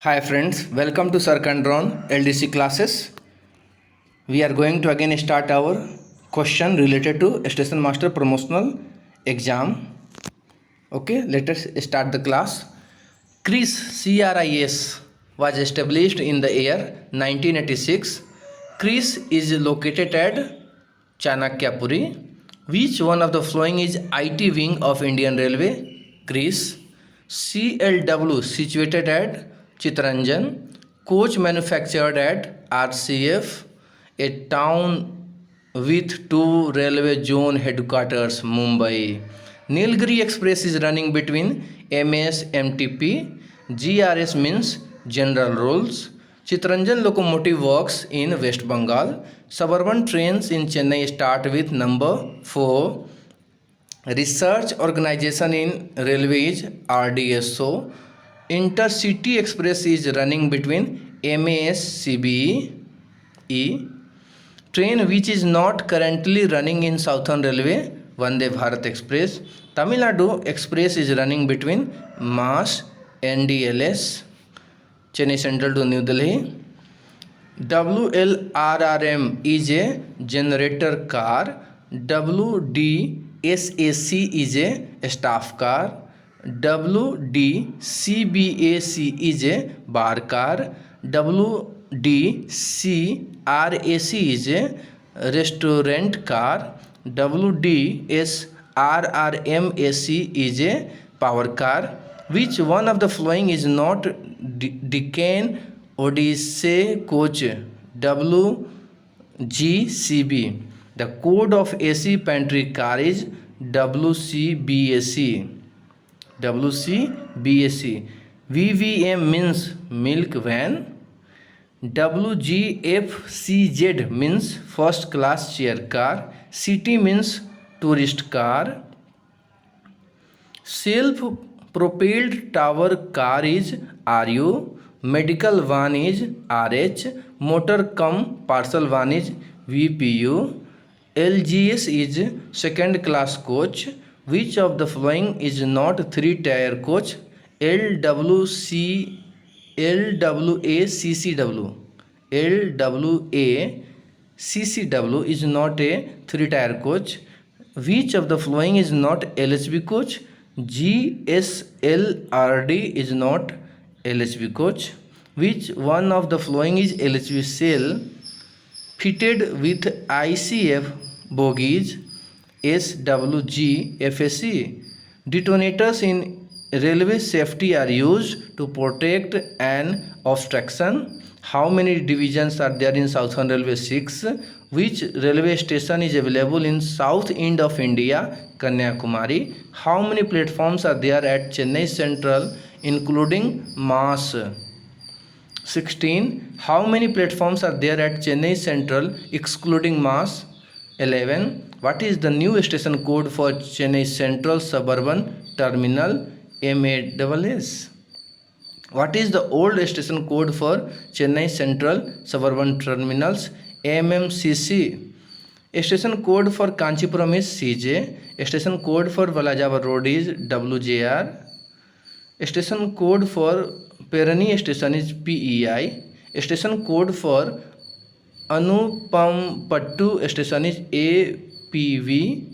Hi friends, welcome to Circandron LDC classes. We are going to again start our question related to Station Master Promotional Exam. Okay, let us start the class. CRIS was established in the year 1986. CRIS is located at Chanakyapuri. Which one of the following is IT wing of Indian Railway? CRIS. CLW situated at Chittaranjan. Coach manufactured at RCF. A town with two railway zone headquarters, Mumbai. Nilgiri Express is running between MS MTP. GRS means General Rules. Chittaranjan locomotive works in West Bengal. Suburban trains in Chennai start with number 4. Research organization in railways RDSO. Intercity Express is running between MAS CBE. Train which is not currently running in Southern Railway, Vande Bharat Express. Tamil Nadu Express is running between Mass NDLS, Chennai Central to New Delhi. WLRRM is a generator car. WDSAC is a staff car. WDCBAC is a bar car. WDCRAC is a restaurant car. WDSRRMAC is a power car. Which one of the following is not Deccan Odyssey coach? WGCB. The code of AC pantry car is WCBAC. WCBAC. VVM means milk van. WGFCZ means first class chair car. CT means tourist car. Self propelled tower car is RU. Medical van is RH. Motor cum parcel van is VPU. LGS is second class coach. Which of the following is not 3-tier coach? LWACCW. LWACCW is not a 3-tier coach. Which of the following is not LHB coach? GSLRD is not LHB coach. Which one of the following is LHB cell fitted with ICF bogies? SWG FSC. Detonators in railway safety are used to protect an obstruction. How many divisions are there in Southern Railway? 6. Which railway station is available in south end of India? Kanyakumari. How many platforms are there at Chennai Central including Mass? 16. How many platforms are there at Chennai Central excluding Mass? 11. What is the new station code for Chennai Central Suburban Terminal? MASS. What is the old station code for Chennai Central Suburban Terminals? MMCC. Station code for Kanchipuram is CJ. Station code for Valajava Road is WJR. Station code for Perani Station is PEI. Station code for Anupampattu Station is APV.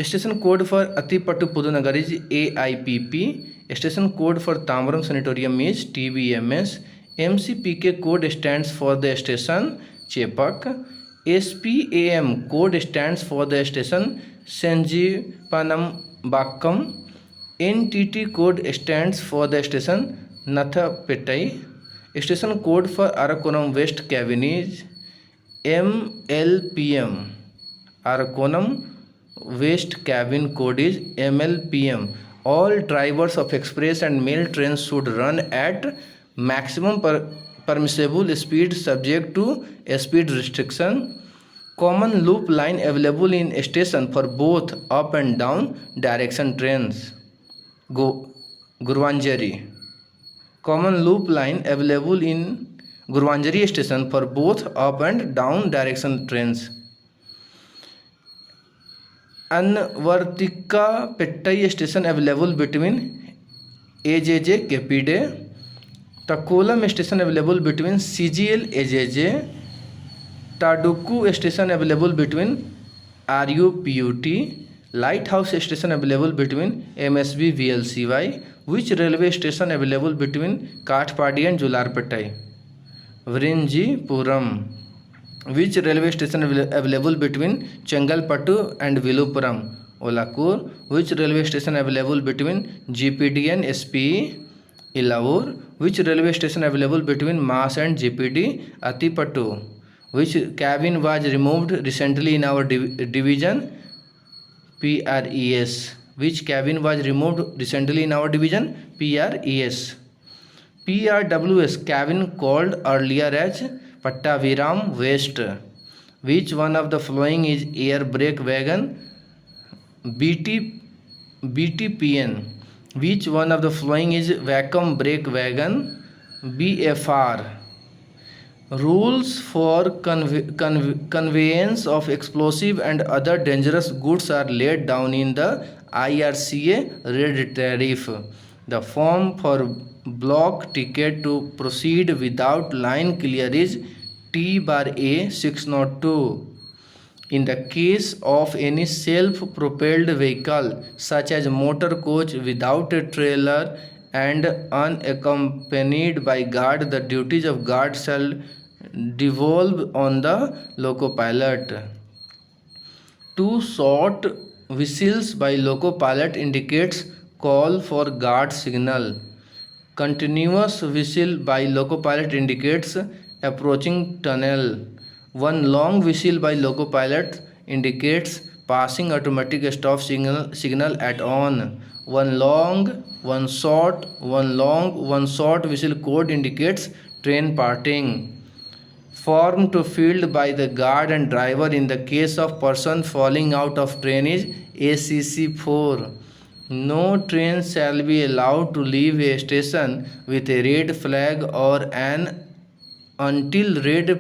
Station code for Atipattu Pudunagar is AIPP. Station code for Tambaram Sanatorium is TBMS. MCPK code stands for the station Chepak. SPAM code stands for the station Sanjeevanambakam. NTT code stands for the station Nathapettai. Station code for Arakonam West Cabin is MLPM. Arakonam West Cabin code is MLPM. All drivers of express and mail trains should run at maximum permissible speed subject to a speed restriction. Common loop line available in station for both up and down direction trains. Gurvanjari. Common loop line available in Gurvanjari station for both up and down direction trains. Anvartika Pettai station available between AJJ Kepide. Takolam station available between CGL AJJ. Taduku station available between RUPUT. Lighthouse station available between MSB VLCY. Which railway station available between Kathpadi and Jularpatai? Vrinjipuram. Which railway station available between Chengalpattu and Vilupuram? Olakur. Which railway station available between GPD and SPE? Ilavur. Which railway station available between Mas and GPD? Atipattu. Which cabin was removed recently in our division? PRES. Which cabin was removed recently in our division? PRES. PRWS cabin called earlier as Pattaviram West. Which one of the following is air brake wagon? BTPN. Which one of the following is vacuum brake wagon? BFR. Rules for conveyance of explosive and other dangerous goods are laid down in the IRCA Red Tariff. The form for block ticket to proceed without line clear is T/A 602. In the case of any self-propelled vehicle such as motor coach without a trailer and unaccompanied by guard, the duties of guard shall devolve on the loco-pilot. Two short whistles by loco-pilot indicates call for guard signal. Continuous whistle by loco-pilot indicates approaching tunnel. One long whistle by loco-pilot indicates passing automatic stop signal at on. One long, one short whistle code indicates train parting. Form to field by the guard and driver in the case of person falling out of train is ACC4. No train shall be allowed to leave a station with a red flag or an until red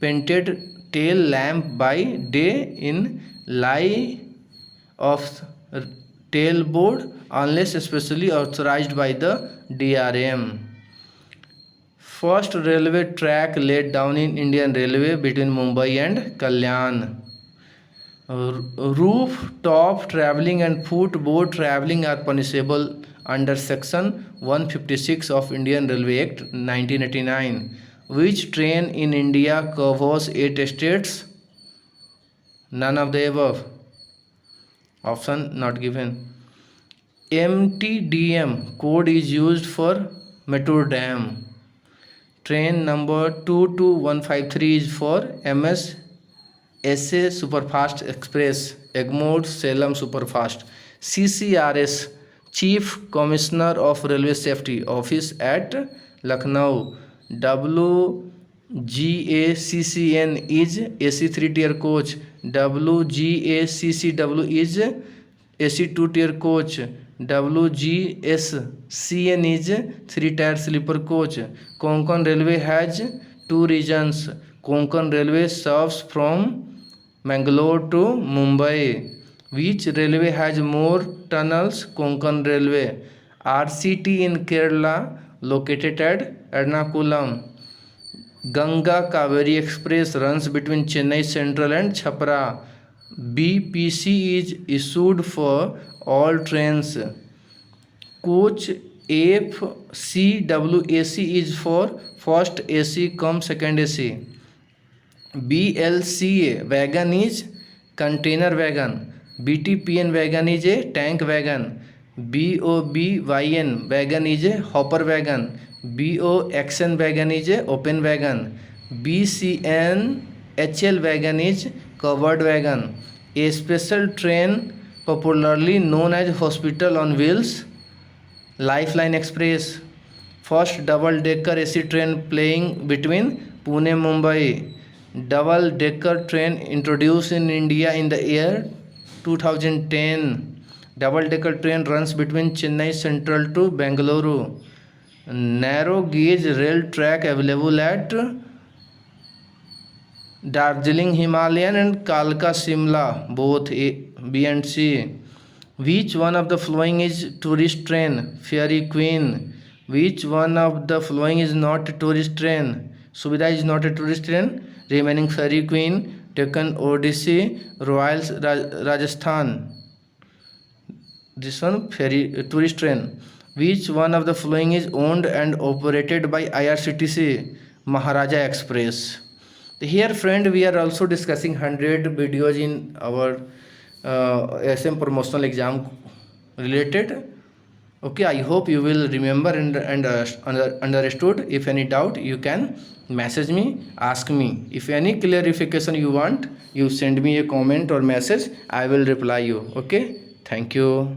painted tail lamp by day in lie of tailboard unless especially authorized by the DRM. First railway track laid down in Indian Railway between Mumbai and Kalyan. Rooftop travelling and footboard travelling are punishable under section 156 of Indian Railway Act 1989. Which train in India covers 8 states? None of the above. Option not given. MTDM code is used for Metroodam. Train number 22153 is for MS SA Superfast Express, Egmore Salem Superfast. CCRS, Chief Commissioner of Railway Safety Office at Lucknow. WGACCN is AC3 tier coach. WGACCW is AC2 tier coach. WGSCN is 3 tier sleeper coach. Konkan Railway has 2 regions. Konkan Railway serves from Mangalore to Mumbai. Which railway has more tunnels? Konkan Railway. RCT in Kerala located at Ernakulam. Ganga Kaveri Express runs between Chennai Central and Chhapra. BPC is issued for all trains. Coach FCWAC is for first AC cum second AC. BLCA wagon is container wagon. BTPN wagon is a tank wagon. BOBYN wagon is a hopper wagon. BOXN wagon is a open wagon. BCNHL wagon is covered wagon. A special train popularly known as Hospital on Wheels, Lifeline Express. First double-decker AC train plying between Pune Mumbai. Double-decker train introduced in India in the year 2010. Double-decker train runs between Chennai Central to Bengaluru. Narrow gauge rail track available at Darjeeling Himalayan and Kalka Shimla, both A, B and C. Which one of the following is tourist train? Fairy Queen. Which one of the following is not a tourist train? Suvidha is not a tourist train. Remaining Fairy Queen, Deccan Odyssey, Royals Rajasthan. This one ferry tourist train. Which one of the following is owned and operated by IRCTC? Maharaja Express. Here friend, we are also discussing 100 videos in our SM promotional exam related. Okay, I hope you will remember and understood. If any doubt, you can message me, ask me. If any clarification you want, you send me a comment or message, I will reply you. Okay, thank you.